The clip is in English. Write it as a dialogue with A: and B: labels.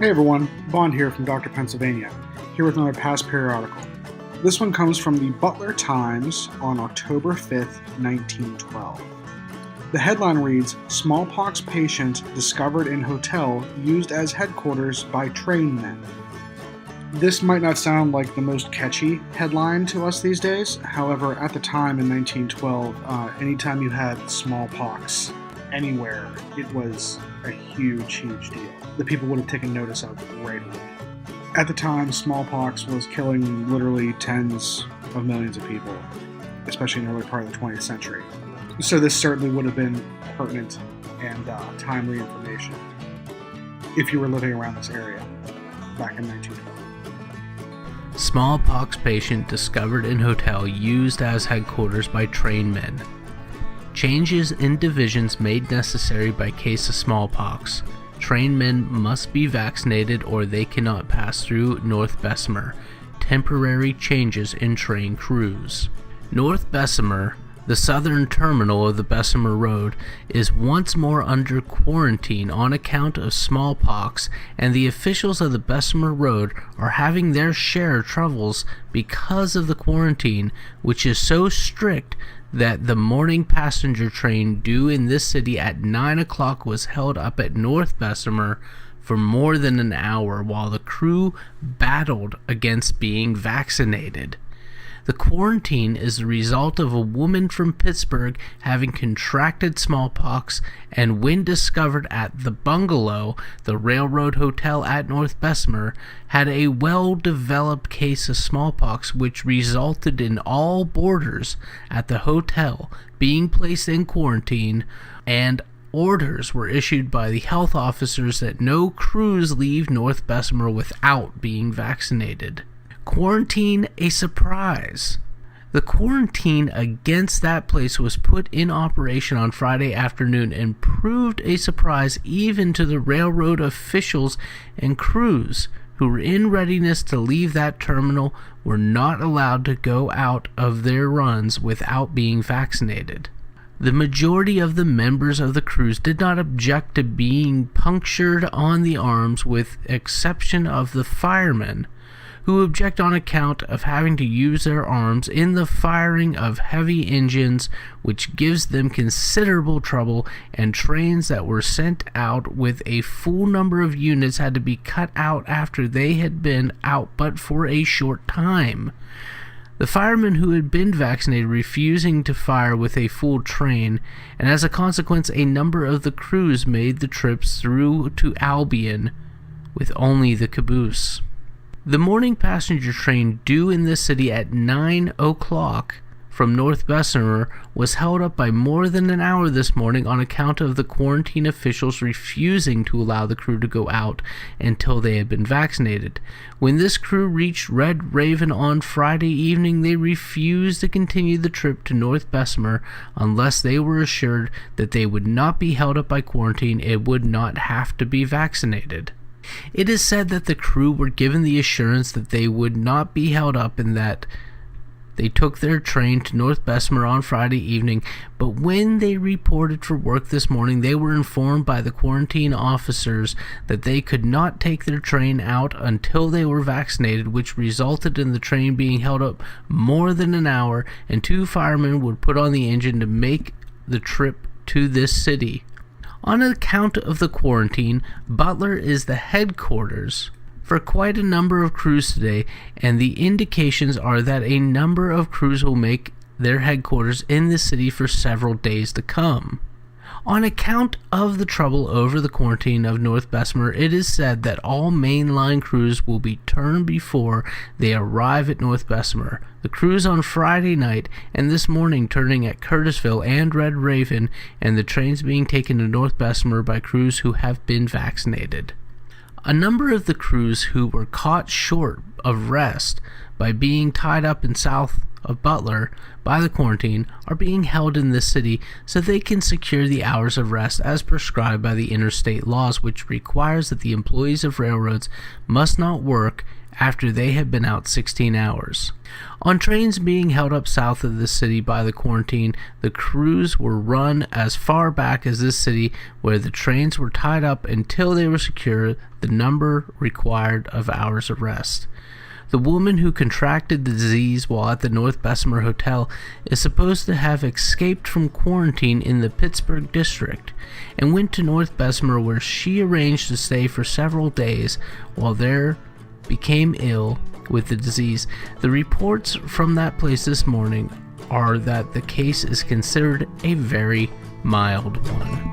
A: Hey everyone, Bond here from Dr. Pennsylvania, here with another past periodical. This one comes from the Butler Times on October 5th, 1912. The headline reads, Smallpox patient discovered in hotel used as headquarters by trainmen. This might not sound like the most catchy headline to us these days. However, at the time in 1912, anytime you had smallpox anywhere, it was a huge deal that people would have taken notice of right away. At the time, smallpox was killing literally tens of millions of people, especially in the early part of the 20th century. So this certainly would have been pertinent and timely information if you were living around this area back in 1912.
B: Smallpox patient discovered in hotel used as headquarters by trainmen. Changes in divisions made necessary by case of smallpox. Trainmen must be vaccinated or they cannot pass through North Bessemer. Temporary changes in train crews. North Bessemer, the southern terminal of the Bessemer Road, is once more under quarantine on account of smallpox, and the officials of the Bessemer Road are having their share of troubles because of the quarantine, which is so strict that the morning passenger train due in this city at 9 o'clock was held up at North Bessemer for more than an hour while the crew battled against being vaccinated. The quarantine is the result of a woman from Pittsburgh having contracted smallpox, and when discovered at the Bungalow, the railroad hotel at North Bessemer, had a well-developed case of smallpox, which resulted in all boarders at the hotel being placed in quarantine, and orders were issued by the health officers that no crews leave North Bessemer without being vaccinated. Quarantine a surprise. The quarantine against that place was put in operation on Friday afternoon and proved a surprise even to the railroad officials, and crews who were in readiness to leave that terminal were not allowed to go out of their runs without being vaccinated. The majority of the members of the crews did not object to being punctured on the arms, with exception of the firemen, who object on account of having to use their arms in the firing of heavy engines, which gives them considerable trouble, and trains that were sent out with a full number of units had to be cut out after they had been out but for a short time. The firemen who had been vaccinated refusing to fire with a full train, and as a consequence a number of the crews made the trips through to Albion with only the caboose. The morning passenger train due in this city at 9 o'clock from North Bessemer was held up by more than an hour this morning on account of the quarantine officials refusing to allow the crew to go out until they had been vaccinated. When this crew reached Red Raven on Friday evening, they refused to continue the trip to North Bessemer unless they were assured that they would not be held up by quarantine and would not have to be vaccinated. It is said that the crew were given the assurance that they would not be held up and that they took their train to North Bessemer on Friday evening, but when they reported for work this morning, they were informed by the quarantine officers that they could not take their train out until they were vaccinated, which resulted in the train being held up more than an hour, and 2 firemen would put on the engine to make the trip to this city. On account of the quarantine, Butler is the headquarters for quite a number of crews today, and the indications are that a number of crews will make their headquarters in the city for several days to come. On account of the trouble over the quarantine of North Bessemer, it is said that all mainline crews will be turned before they arrive at North Bessemer. The crews on Friday night and this morning turning at Curtisville and Red Raven, and the trains being taken to North Bessemer by crews who have been vaccinated. A number of the crews who were caught short of rest by being tied up in south of Butler by the quarantine are being held in this city so they can secure the hours of rest as prescribed by the interstate laws, which requires that the employees of railroads must not work after they had been out 16 hours. On trains being held up south of the city by the quarantine, the crews were run as far back as this city, where the trains were tied up until they were secure the number required of hours of rest. The woman who contracted the disease while at the North Bessemer Hotel is supposed to have escaped from quarantine in the Pittsburgh district and went to North Bessemer, where she arranged to stay for several days while there became ill with the disease. The reports from that place this morning are that the case is considered a very mild one.